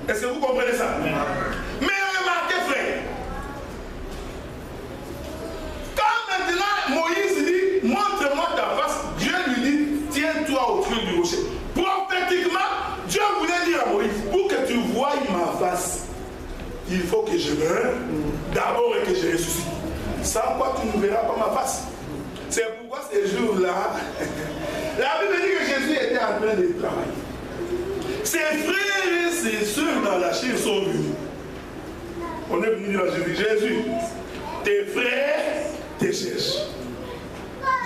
Est-ce que vous comprenez ça? Mais remarquez, frère, quand maintenant Moïse dit, montre-moi ta face, Dieu lui dit, tiens-toi au creux du rocher. Prophétiquement, Dieu voulait dire à Moïse, pour que tu voies ma face, il faut que je meure d'abord et que je ressuscite. Sans quoi tu ne verras pas ma face. C'est pourquoi ces jours-là, la Bible dit que Jésus était en train de travailler. Ses frères et ses soeurs dans la chair sont venus. On est venu dire à Jésus, Jésus, tes frères te cherchent.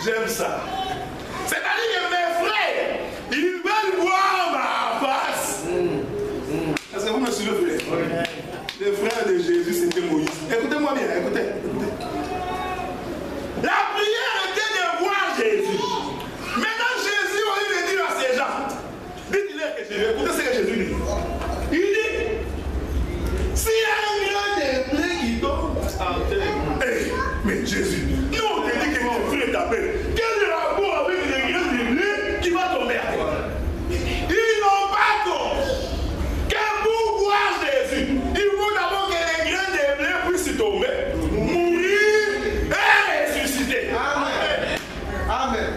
J'aime ça. C'est-à-dire que mes frères, ils veulent voir ma face. Est-ce que vous me suivez, frère? Les frères de Jésus, c'était Moïse. Écoutez-moi bien, écoutez. La prière était de voir Jésus. Maintenant, Jésus, au lieu de dire à ces gens, dites-leur que Jésus, écoutez ce que Jésus dit. Il dit, s'il y a un grand déblé qui tombe en terre, hey, mais Jésus, nous on te dit que mon frère t'appelle. Quel rapport avec les grands déblés qui va tomber à terre? Ils n'ont pas compris que pour voir Jésus, il faut d'abord que les grains de blé puissent tomber, mourir et ressusciter. Amen. Amen.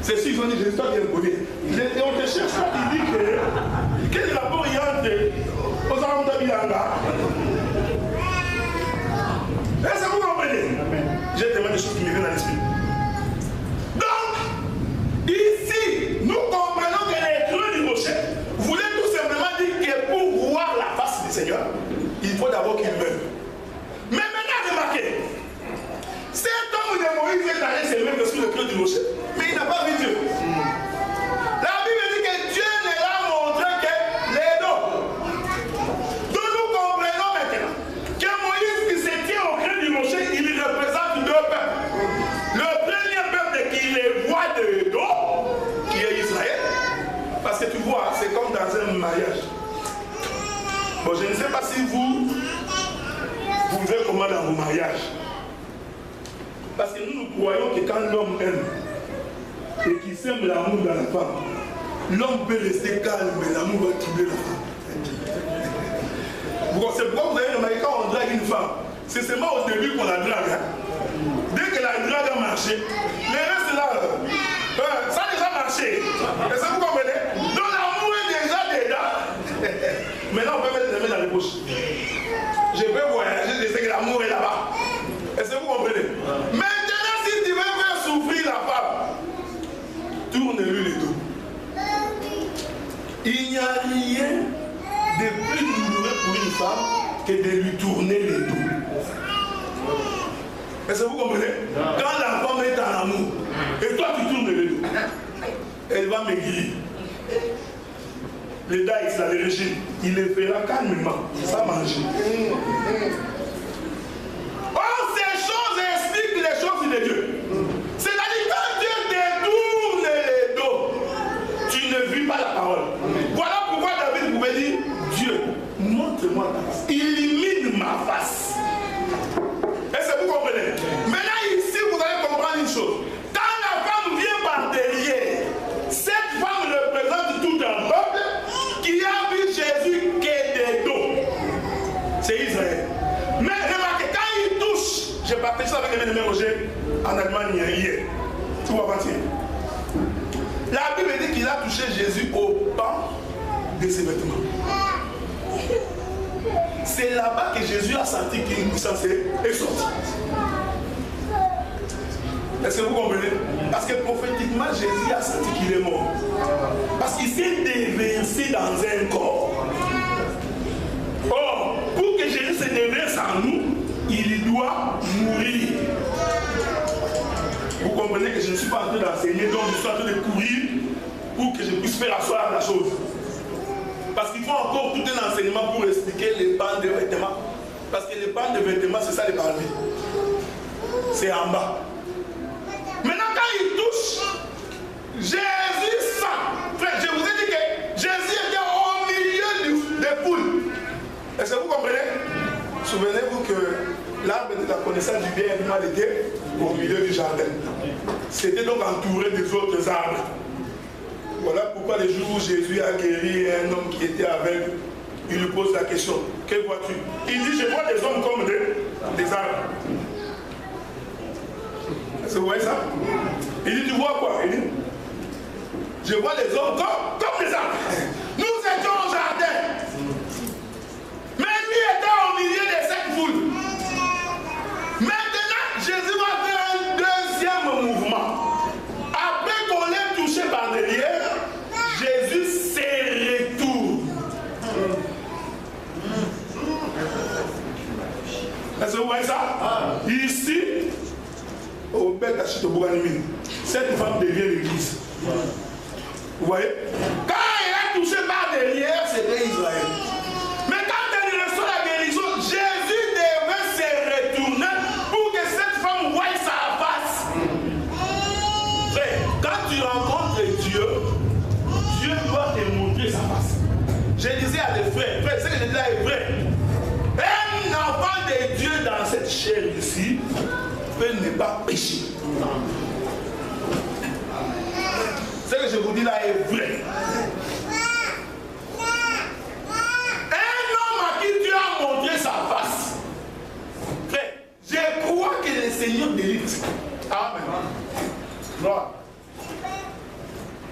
C'est sûr, ils ont dit Jésus, toi qui es connu. Et on te cherche, il dit que quel rapport il y a entre aux armes d'Abilanga? Est-ce que vous comprenez? J'ai tellement de choses qui me viennent à l'esprit. Donc, ici, nous comprenons que les creux du rocher voulaient tout simplement dire que pour voir la face du Seigneur, il faut d'abord qu'il meure. Mais maintenant, remarquez, cet homme de Moïse est allé se lever sur le creux du rocher, mais il n'a pas vu Dieu. La Bible dit que Dieu ne l'a montré que les dos. Donc nous comprenons maintenant que Moïse qui se tient au creux du rocher, il représente deux peuples. Le premier peuple qui les voit de dos, qui est Israël. Parce que tu vois, c'est comme dans un mariage. Bon, je ne sais pas si vous vivez comment dans vos mariages. Parce que nous croyons que quand l'homme aime et qu'il sème l'amour dans la femme, l'homme peut rester calme, mais l'amour va troubler la femme. C'est pourquoi vous avez remarqué quand on drague une femme, c'est seulement au début qu'on la drague. Hein. Dès que la drague a marché, le reste là, ça a déjà marché. Est-ce que vous comprenez? Donc l'amour est déjà dedans. Maintenant on peut mettre les mains dans les poches. Je peux voyager, je sais que l'amour est là-bas. Est-ce que vous comprenez? Maintenant si tu veux faire souffrir la femme, tourne-lui le dos. Il n'y a rien de plus douloureux pour une femme que de lui tourner le dos. Est-ce que vous comprenez? Quand la femme est en amour et toi tu tournes le dos, elle va maigrir. Le Daïs, le régime, il le fera calmement, sans manger. Or, ces choses expliquent les choses de Dieu. C'est-à-dire quand Dieu détourne les dos, tu ne vis pas la parole. Voilà pourquoi David pouvait dire, Dieu, montre-moi ta face. Illumine ma face. Est-ce que vous comprenez? Maintenant ici, vous allez comprendre une chose. Quand la femme vient par derrière, cette femme représente tout un peuple qui a vu Jésus qui est des dos. C'est Israël. Mais remarquez, quand il touche, j'ai partagé ça avec mes Roger en Allemagne hier, tout avant-hier. La Bible dit qu'il a touché Jésus au pan de ses vêtements. C'est là-bas que Jésus a senti qu'une puissance est sortie. Est-ce que vous comprenez? Parce que prophétiquement, Jésus a senti qu'il est mort. Parce qu'il s'est déversé dans un corps. Or, pour que Jésus se déverse en nous, il doit mourir. Vous comprenez que je ne suis pas en train d'enseigner, donc je suis en train de courir pour que je puisse faire asseoir la chose. Parce qu'il faut encore tout un enseignement pour expliquer les bandes de vêtements. Parce que les bandes de vêtements, c'est ça les parvis. C'est en bas. Maintenant, quand il touche, Jésus sent. Frère, je vous ai dit que Jésus était au milieu des poules. Est-ce que vous comprenez? Souvenez-vous que l'arbre de la connaissance du bien et du mal était au milieu du jardin. C'était donc entouré des autres arbres. Voilà pourquoi les jours où Jésus a guéri un homme qui était aveugle, il lui pose la question, que vois-tu? Il dit, je vois des hommes comme des arbres. Est-ce que vous voyez ça? Il dit, tu vois quoi? Il dit, je vois les hommes comme des arbres. Nous étions au jardin. Mais lui était au milieu de cette foule. Maintenant, Jésus va faire un deuxième mouvement. Après qu'on l'ait touché par derrière, Jésus se retourne. Est-ce que vous voyez ça? Ici, au Beth Achito Bouganimine, cette femme devient l'église. Vous voyez? Quand elle a touché par derrière, c'était Israël. Mais quand elle reçoit la guérison, Jésus devait se retourner pour que cette femme voie sa face. Frère, quand tu rencontres Dieu, Dieu doit te montrer sa face. Je disais à des frères, frère, ce que je dis là est vrai. Un enfant de Dieu dans cette chair ici peut ne pas pécher. Ce que je vous dis là est vrai. Un homme à qui Dieu a montré sa face. Frère, je crois que le Seigneur délite. Amen. Gloire.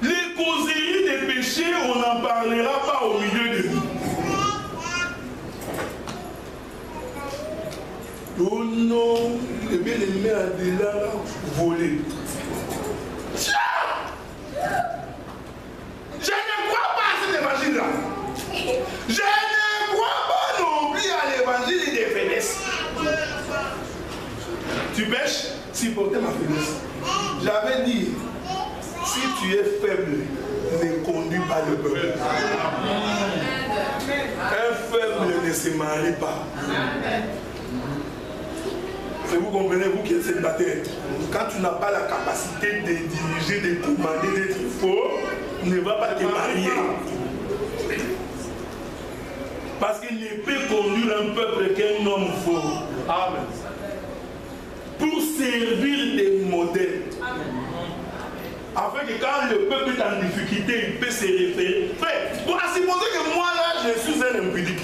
Les causeries des péchés, on n'en parlera pas au milieu de nous. Oh non, le bien-aimé a déjà volé. Je ne crois pas à cet évangile-là. Je ne crois pas non plus à l'évangile des faiblesses. Tu pêches, supporter ma faiblesse. J'avais dit, si tu es faible, ne conduis pas le peuple. Un faible ne se marie pas. Vous comprenez, vous qui êtes célibataire, quand tu n'as pas la capacité de diriger, de commander, d'être fort, ne va pas te marier. Parce qu'il ne peut conduire un peuple qu'un homme fort. Amen. Pour servir des modèles. Afin que quand le peuple est en difficulté, il peut se référer. Frère, bon, à supposer que moi là, je suis un impudique.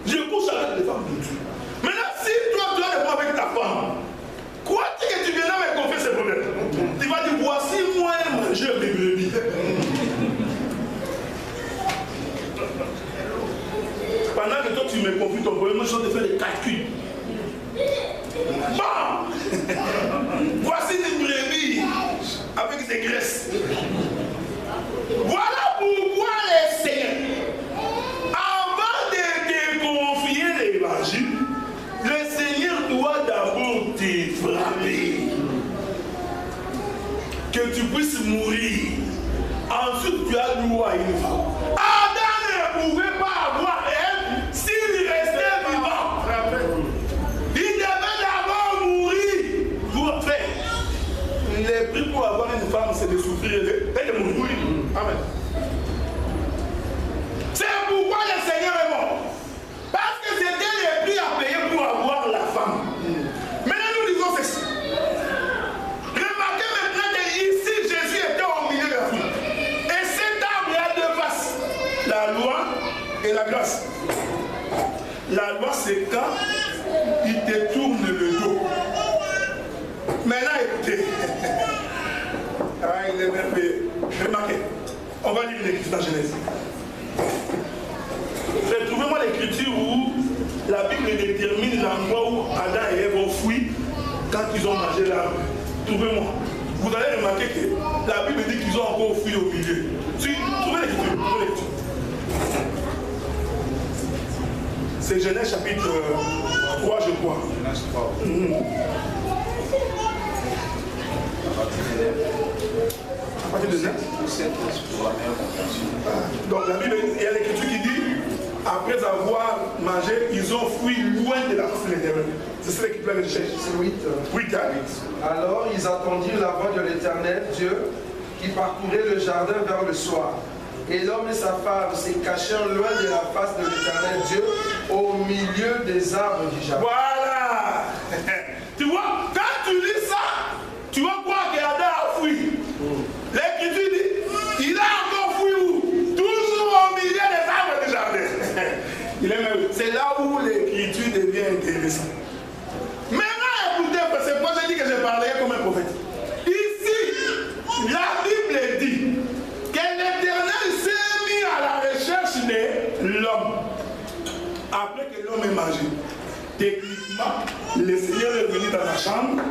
Je couche avec les femmes de Dieu. Maintenant, si toi, tu as des problèmes avec ta femme, crois-tu que tu viendras me confier ces problèmes? Tu vas dire, voici moi un mangeur de brebis. Pendant que toi, tu me confies ton problème, moi, je vais te faire des calculs. Bon! Voici une brebis avec ses graisses. Voilà pourquoi les Seigneurs, avant de te confier l'évangile, le Seigneur doit d'abord te frapper. Que tu puisses mourir. Ensuite, tu as droit à une femme. Adam ne pouvait pas avoir elle s'il restait vivant. Il devait d'abord mourir. Pour faire. Le prix pour avoir une femme, c'est de souffrir et de mourir. Amen. C'est pourquoi le Seigneur est mort. Parce que c'était le prix à payer pour avoir la femme. Maintenant, nous disons ceci. Remarquez maintenant qu'ici, Jésus était au milieu de la foule. Et cet arbre a deux faces. La loi et la grâce. La loi, c'est quand il te tourne le dos. Maintenant, écoutez. Ah, il est merveilleux. Remarquez. On va lire l'écriture dans Genèse. Trouvez-moi l'écriture où la Bible détermine l'endroit où Adam et Ève ont fui quand ils ont mangé l'arbre. Trouvez-moi. Vous allez remarquer que la Bible dit qu'ils ont encore fui au milieu. Trouvez l'écriture. C'est Genèse chapitre 3, je crois. Genèse 3. À partir de 7. Donc la Bible, il y a l'écriture qui dit, après avoir mangé, ils ont fui loin de la face de l'Éternel. C'est ça l'écriture que je cherche. C'est 8. 8. Alors ils attendirent la voix de l'Éternel, Dieu, qui parcourait le jardin vers le soir. Et l'homme et sa femme se cachèrent loin de la face de l'Éternel Dieu, au milieu des arbres du jardin. Voilà. Tu vois, quand tu lis ça, tu vas croire qu'Adam a fui. L'écriture dit, l'homme ait mangé. Techniquement, le Seigneur est venu dans la chambre,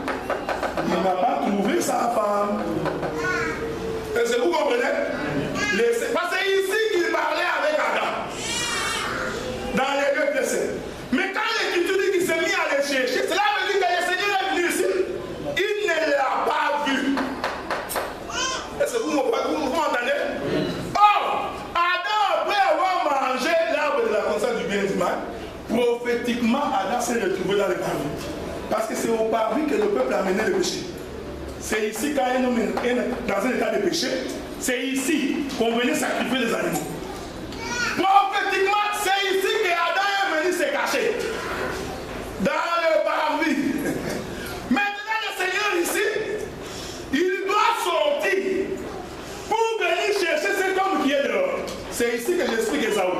il n'a pas trouvé sa femme. Est-ce que vous comprenez? Parce que c'est ici qu'il parlait avec Adam, dans les deux versets. Mais quand l'Écriture dit qu'il s'est mis à les chercher, cela veut dire que le Seigneur est venu ici, il ne l'a pas vu. Est-ce que vous m'entendez? Or, Adam, après avoir mangé l'arbre de la connaissance du bien et du mal, prophétiquement, Adam s'est retrouvé dans le parvis. Parce que c'est au parvis que le peuple a mené le péché. C'est ici quand un homme est dans un état de péché, c'est ici qu'on venait sacrifier les animaux. Prophétiquement, c'est ici que Adam est venu se cacher. Dans le parvis. Maintenant, le Seigneur ici, il doit sortir pour venir chercher cet homme qui est dehors. C'est ici que j'explique Esaü.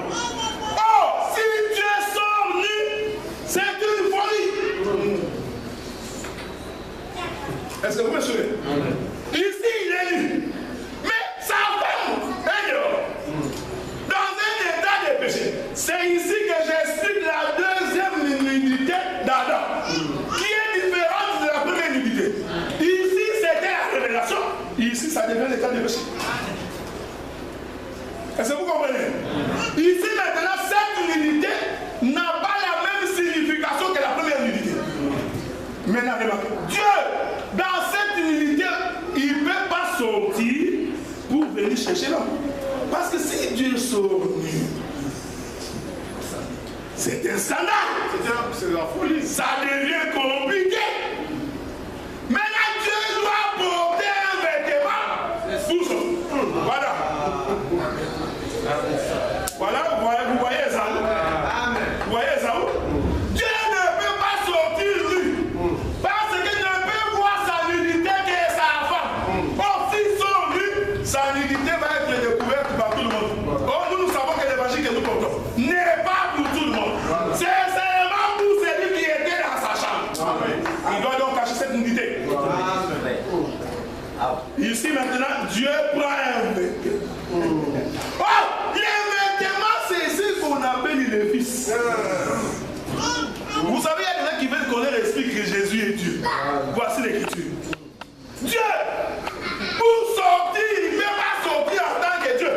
Oh, si tu es sorti, c'est une folie. Est-ce que vous me suivez? Ici, il est nu. Mais sa femme est dehors. Dans un état de péché. C'est ici que j'explique la deuxième nudité d'Adam, qui est différente de la première nudité. Ici, c'était la révélation. Ici, ça devient l'état de péché. Est-ce que vous comprenez? Ici, maintenant, cette nudité n'a pas la même signification que la première nudité. Maintenant, remarquez. Dieu, dans cette nudité, il ne peut pas sortir pour venir chercher l'homme. Parce que si Dieu sort nu, c'est un scandale. C'est la folie. Ça devient compliqué. Maintenant, Dieu doit porter un vêtement pour ça. Voilà. Voilà, vous voyez ça. Vous voyez ça. Dieu ne peut pas sortir nu. Parce qu'il ne peut voir sa nudité que sa femme. Or, s'il sort nu, sa nudité va être découverte par tout le monde. Or, nous savons que l'évangile que nous portons n'est pas pour tout le monde. C'est seulement pour celui qui était dans sa chambre. Il doit donc cacher cette nudité. Ici maintenant, Dieu prend un vêtement. Oh, les vêtements, c'est ce qu'on appelle le Fils. Vous savez, il y a des gens qui veulent connaître l'esprit que Jésus est Dieu. Voici l'écriture. Dieu, pour sortir, il ne peut pas sortir en tant que Dieu.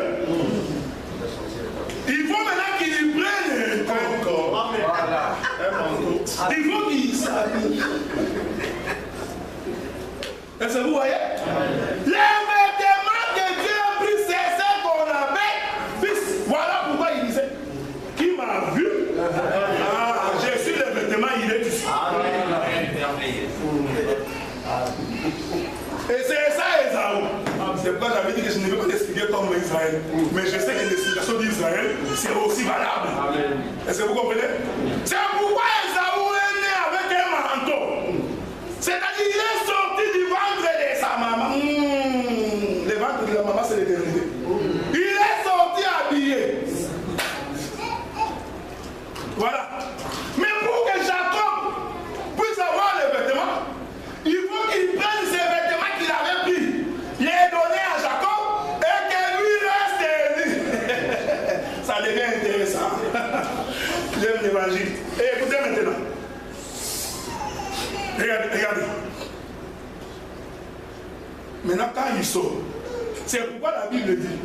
Il faut maintenant qu'il prenne un corps. Il faut qu'il s'habille. Est-ce que vous voyez? Les vêtements que Dieu a pris, c'est ce qu'on appelle Fils. Voilà pourquoi il disait, qui m'a vu? Ah, j'ai su les vêtements, il est ici. Et c'est ça, Esaü. C'est pourquoi j'avais dit que je ne vais pas l'expliquer comme Israël. Mais je sais que l'explication d'Israël, c'est aussi valable. Est-ce que vous comprenez? C'est pourquoi Esaü est né avec un manteau. C'est-à-dire qu'il est sorti du ventre de sa maman. Le ventre de la maman, c'est l'éternité. Il est sorti habillé. Voilà. Mais pour que Jacob puisse avoir les vêtements, il faut qu'il prenne ces vêtements qu'il avait pris, les donner à Jacob et que lui reste nu. Ça devient intéressant. J'aime l'évangile. Et écoutez maintenant. Regardez. Maintenant, quand il sort, c'est pourquoi la Bible dit,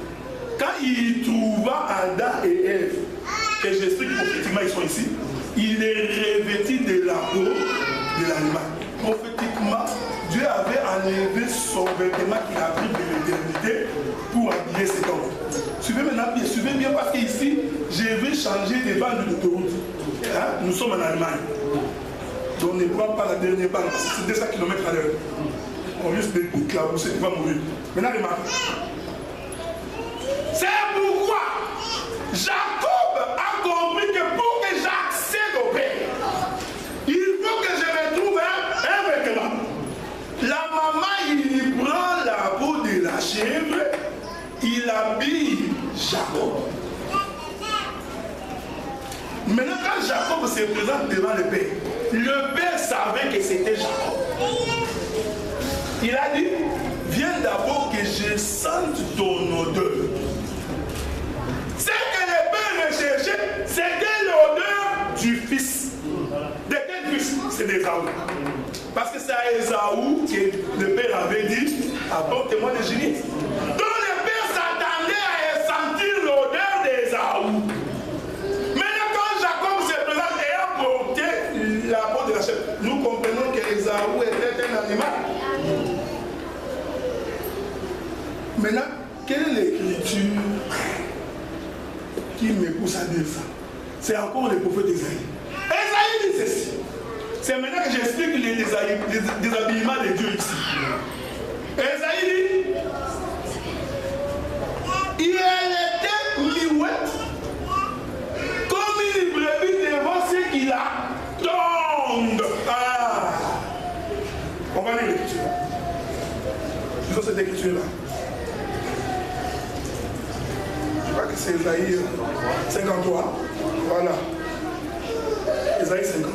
quand il trouva Adam et Ève, que j'explique prophétiquement, ils sont ici, il est revêtu de la peau de l'animal. Prophétiquement, Dieu avait enlevé son vêtement qu'il a pris de l'éternité pour habiller cet homme. Suivez bien parce qu'ici, je vais changer de bande d'autoroute. Hein? Nous sommes en Allemagne. Donc ne prends pas la dernière bande, parce que c'est 200 km à l'heure. On risque de t'éclabousser, tu vas mourir. Maintenant, remarque. C'est pourquoi Jacob a compris que pour que j'accède au Père, il faut que je me trouve un vêtement. La maman, il prend la peau de la chèvre, il habille Jacob. Maintenant, quand Jacob se présente devant le Père savait que c'était Jacob. Il a dit, viens d'abord que je sente ton odeur. Ce que le Père recherchait, c'était l'odeur du Fils. Ésaü. Parce que c'est à Ésaü que le père avait dit, apporte-moi le génie. Donc le père s'attendait à sentir l'odeur d'Ésaü. Maintenant quand Jacob se présente et a porté la peau de la chèvre, nous comprenons que Ésaü était un animal. Maintenant, quelle est l'écriture qui me pousse à dire ça? C'est encore le prophète Ésaïe. Ésaïe dit ceci. C'est maintenant que j'explique les déshabillements de Dieu ici. Ésaïe dit, il était miouette comme une brebis devant ceux qui l'attendent. Ah. On va lire l'écriture. Disons cette écriture-là. Je crois que c'est Ésaïe 53. Voilà. Ésaïe 53.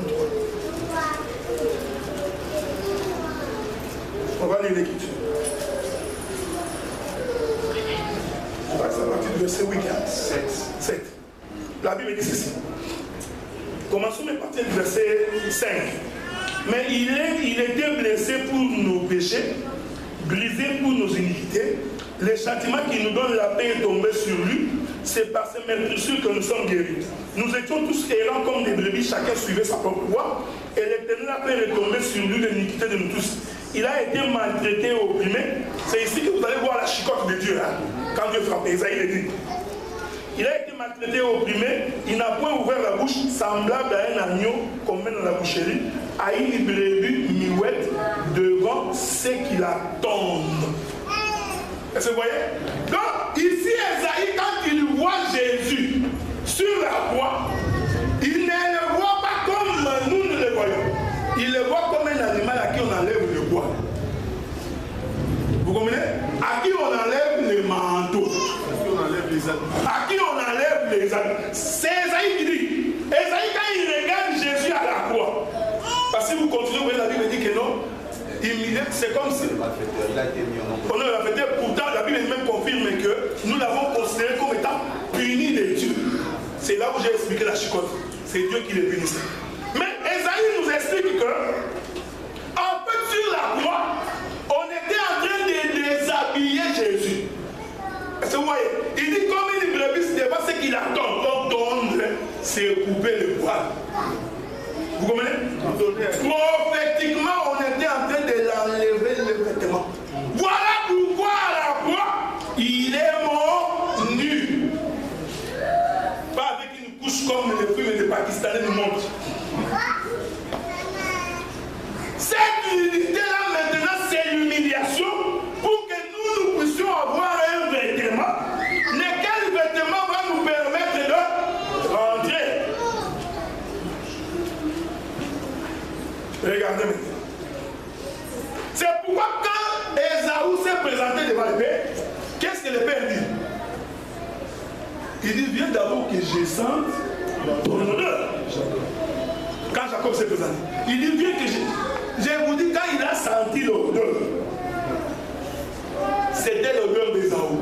On va lire l'écriture. Je crois que c'est à partir du verset 7. La Bible dit ceci. Commençons à partir du verset 5. Mais il était blessé pour nos péchés, brisé pour nos iniquités. Le châtiment qui nous donne la paix est tombé sur lui. C'est par ces meurtrissures que nous sommes guéris. Nous étions tous errants comme des brebis, chacun suivait sa propre voie. Et l'Éternel a fait retomber sur lui l'iniquité de nous tous. Il a été maltraité et opprimé. C'est ici que vous allez voir la chicotte de Dieu, hein, quand Dieu frappe. Isaïe le dit. Il a été maltraité et opprimé. Il n'a point ouvert la bouche, semblable à un agneau qu'on met dans la boucherie, à une brebis miouette devant ceux qui l'attendent. Est-ce que vous voyez? Donc, ici, Esaïe, quand il voit Jésus sur la croix, il ne le voit pas comme nous le voyons. Il le voit comme un animal à qui on enlève le bois. Vous comprenez? À qui on enlève les manteaux. À qui on enlève les habits. C'est Esaïe qui dit. Esaïe, quand il regarde Jésus à la croix, parce que si vous continuez, vous voyez, la Bible dit que non. C'est comme si on l'a fait. Pourtant, la Bible même confirme que nous l'avons considéré comme étant puni de Dieu. C'est là où j'ai expliqué la chicotte. C'est Dieu qui les punissait. Mais Esaïe nous explique que, en fait, sur la croix, on était en train de déshabiller Jésus. Est-ce que vous voyez? Il dit comme une brebis devant ce qu'il attend. Donc, tondre, c'est couper le poil. Vous comprenez? Prophétiquement, on était en train de l'enlever le vêtement. Voilà pourquoi à la croix, il est mort nu. Pas avec une couche comme les films des Pakistanais nous montrent. Cette unité-là, maintenant, c'est l'humiliation pour que nous puissions avoir un vêtement. Lequel vêtement va nous permettre de rentrer? Regardez maintenant. C'est pourquoi quand Ésaü s'est présenté devant le Père, qu'est-ce que le Père dit? Il dit, viens d'abord que je sente ton odeur. Quand Jacob s'est présenté, il dit, viens que je vous dis, quand il a senti l'odeur, c'était l'odeur d'Ésaü.